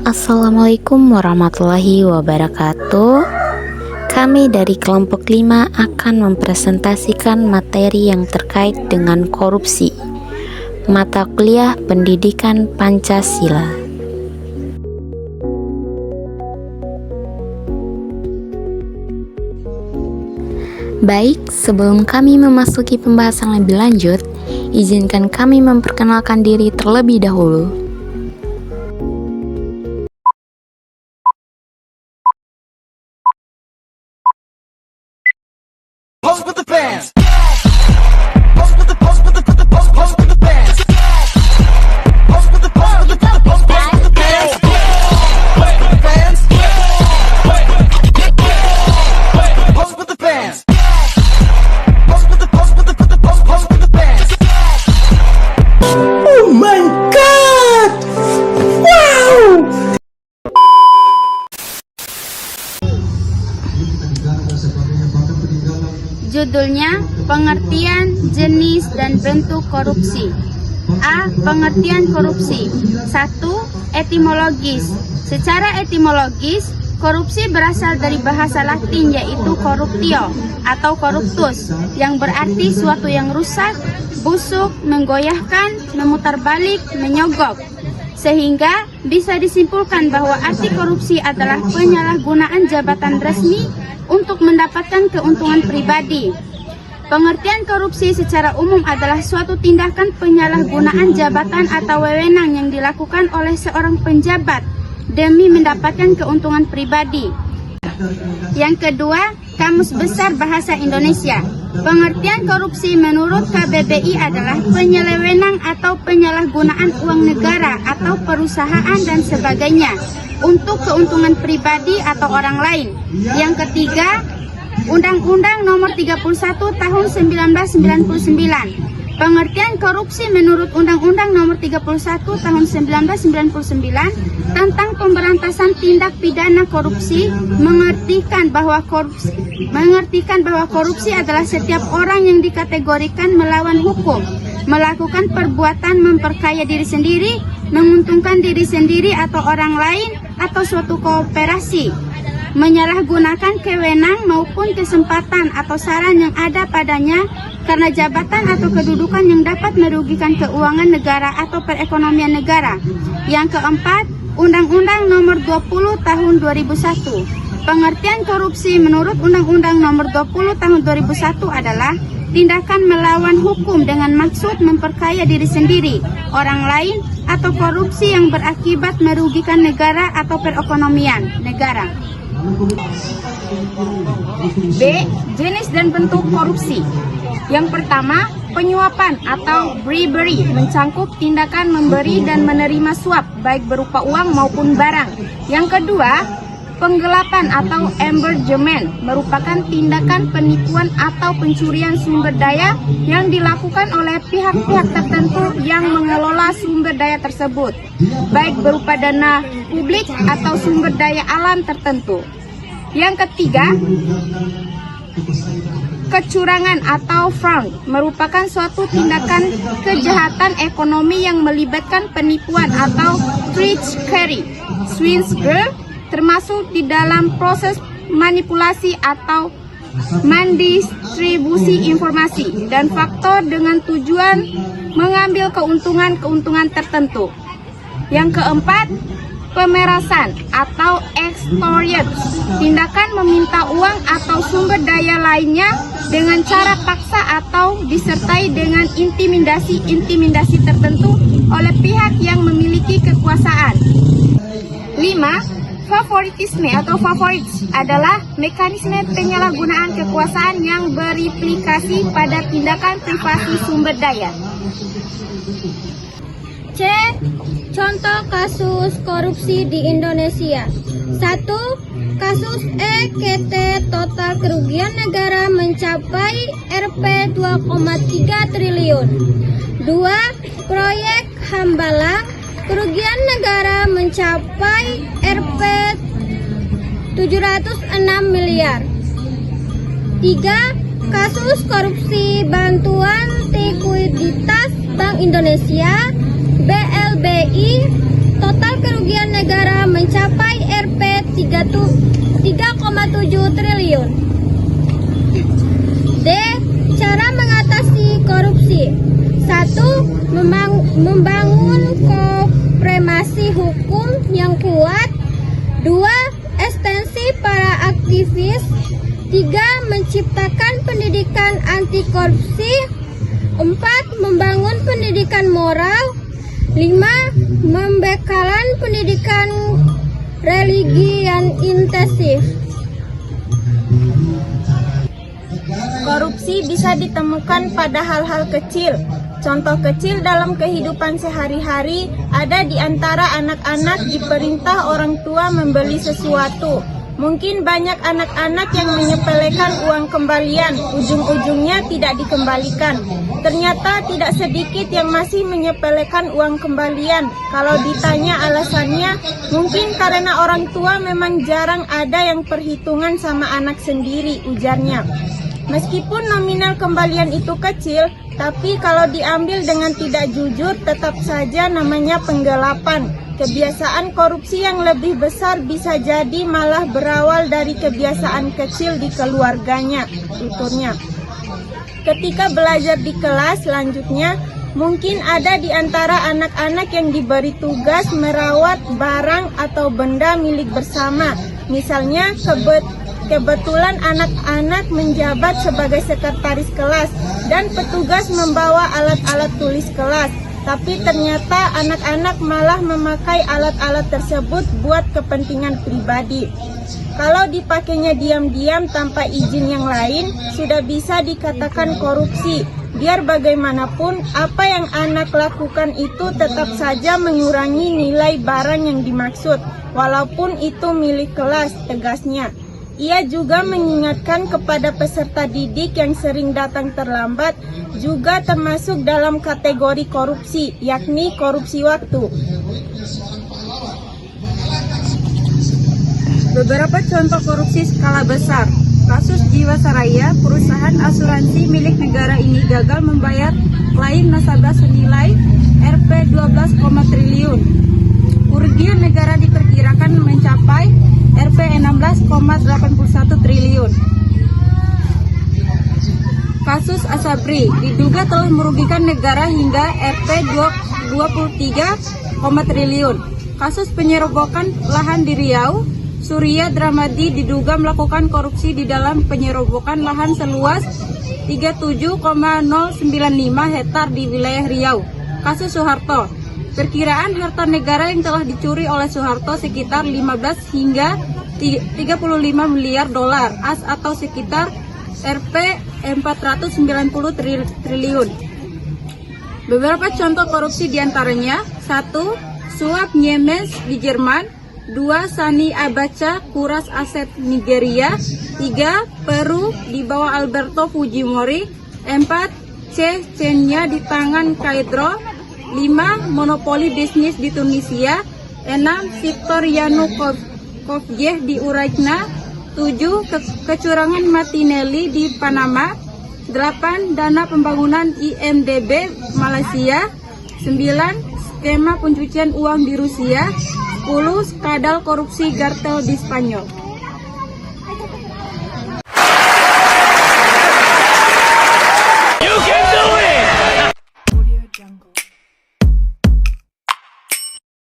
Assalamualaikum warahmatullahi wabarakatuh. Kami dari kelompok 5 akan mempresentasikan materi yang terkait dengan korupsi. Mata kuliah Pendidikan Pancasila. Baik, sebelum kami memasuki pembahasan lebih lanjut, izinkan kami memperkenalkan diri terlebih dahulu. Pose with the fans. Pose with the pose with the pose with the fans. Pose with the pose with the pose with the fans. Fans. Pose with the fans. Pose with the pose with the pose with the fans. Oh my god! Wow! Judulnya, pengertian, jenis, dan bentuk korupsi. A. Pengertian korupsi. 1. Etimologis. Secara etimologis, korupsi berasal dari bahasa Latin yaitu corruptio atau corruptus, yang berarti suatu yang rusak, busuk, menggoyahkan, memutar balik, menyogok. Sehingga bisa disimpulkan bahwa arti korupsi adalah penyalahgunaan jabatan resmi untuk mendapatkan keuntungan pribadi. Pengertian korupsi secara umum adalah suatu tindakan penyalahgunaan jabatan atau wewenang yang dilakukan oleh seorang penjabat demi mendapatkan keuntungan pribadi. Yang kedua, Kamus Besar Bahasa Indonesia. Pengertian korupsi menurut KBBI adalah penyelewenang atau penyalahgunaan uang negara atau perusahaan dan sebagainya untuk keuntungan pribadi atau orang lain. Yang ketiga, Undang-Undang Nomor 31 Tahun 1999. Pengertian korupsi menurut Undang-Undang Nomor 31 Tahun 1999 tentang pemberantasan tindak pidana korupsi mengertikan bahwa korupsi adalah setiap orang yang dikategorikan melawan hukum, melakukan perbuatan memperkaya diri sendiri, menguntungkan diri sendiri atau orang lain atau suatu kooperasi, menyalahgunakan kewenang maupun kesempatan atau saran yang ada padanya karena jabatan atau kedudukan yang dapat merugikan keuangan negara atau perekonomian negara. Yang keempat, Undang-Undang Nomor 20 Tahun 2001. Pengertian korupsi menurut Undang-Undang Nomor 20 Tahun 2001 adalah tindakan melawan hukum dengan maksud memperkaya diri sendiri, orang lain, atau korupsi yang berakibat merugikan negara atau perekonomian negara. B. Jenis dan bentuk korupsi. Yang pertama, penyuapan atau bribery mencangkup tindakan memberi dan menerima suap baik berupa uang maupun barang. Yang kedua, penggelapan atau embezzlement merupakan tindakan penipuan atau pencurian sumber daya yang dilakukan oleh pihak-pihak tertentu yang mengelola sumber daya tersebut, baik berupa dana publik atau sumber daya alam tertentu. Yang ketiga, kecurangan atau fraud merupakan suatu tindakan kejahatan ekonomi yang melibatkan penipuan atau trickery, swindle, termasuk di dalam proses manipulasi atau mendistribusi informasi dan faktor dengan tujuan mengambil keuntungan tertentu. Yang keempat, pemerasan atau extortion, tindakan meminta uang atau sumber daya lainnya dengan cara paksa atau disertai dengan intimidasi tertentu oleh pihak yang memiliki kekuasaan. 5. Favoritisme atau favorit adalah mekanisme penyalahgunaan kekuasaan yang berimplikasi pada tindakan privasi sumber daya. C. Contoh kasus korupsi di Indonesia. 1. Kasus EKT, total kerugian negara mencapai Rp 2,3 triliun. 2. Proyek Hambalang, kerugian negara mencapai Rp 706 miliar. 3. Kasus korupsi bantuan likuiditas Bank Indonesia BLBI, total kerugian negara mencapai 3,7 triliun. D. Cara mengatasi korupsi. 1. Membangun supremasi hukum yang kuat. 2. Ekstensi para aktivis. 3. Menciptakan pendidikan anti korupsi. 4. Membangun pendidikan moral. 5. Membekalan pendidikan religi yang intensif. Korupsi bisa ditemukan pada hal-hal kecil. Contoh kecil dalam kehidupan sehari-hari ada di antara anak-anak diperintah orang tua membeli sesuatu. Mungkin banyak anak-anak yang menyepelekan uang kembalian, ujung-ujungnya tidak dikembalikan. Ternyata tidak sedikit yang masih menyepelekan uang kembalian. Kalau ditanya alasannya, mungkin karena orang tua memang jarang ada yang perhitungan sama anak sendiri, ujarnya. Meskipun nominal kembalian itu kecil, tapi kalau diambil dengan tidak jujur tetap saja namanya penggelapan. Kebiasaan korupsi yang lebih besar bisa jadi malah berawal dari kebiasaan kecil di keluarganya, tuturnya. Ketika belajar di kelas selanjutnya, mungkin ada di antara anak-anak yang diberi tugas merawat barang atau benda milik bersama. Misalnya kebetulan anak-anak menjabat sebagai sekretaris kelas dan petugas membawa alat-alat tulis kelas. Tapi ternyata anak-anak malah memakai alat-alat tersebut buat kepentingan pribadi. Kalau dipakainya diam-diam tanpa izin yang lain, sudah bisa dikatakan korupsi. Biar bagaimanapun, apa yang anak lakukan itu tetap saja mengurangi nilai barang yang dimaksud, walaupun itu milik kelas, tegasnya. Ia juga mengingatkan kepada peserta didik yang sering datang terlambat juga termasuk dalam kategori korupsi, yakni korupsi waktu. Beberapa contoh korupsi skala besar. Kasus Jiwasraya, perusahaan asuransi milik negara ini gagal membayar klaim nasabah senilai Rp 12, triliun. Kerugian negara diperkirakan mencapai Rp 16,81 triliun. Kasus Asabri diduga telah merugikan negara hingga Rp 23, triliun. Kasus penyerobokan lahan di Riau, Surya Dramadi diduga melakukan korupsi di dalam penyerobokan lahan seluas 37,095 hektar di wilayah Riau. Kasus Soeharto, perkiraan harta negara yang telah dicuri oleh Soeharto sekitar 15 hingga 35 miliar dolar AS atau sekitar Rp 490 triliun. Beberapa contoh korupsi diantaranya: 1. Suap Nyemes di Jerman. 2. Sani Abacha kuras aset Nigeria. 3. Peru di bawah Alberto Fujimori. 4. Chechnya di tangan Kaidro. 5. Monopoli bisnis di Tunisia. 6. Viktor Yanukovych di Ukraina. 7. Kecurangan Martinelli di Panama. 8. Dana pembangunan IMDb Malaysia. 9. Skema pencucian uang di Rusia. 10. Skandal korupsi kartel di Spanyol.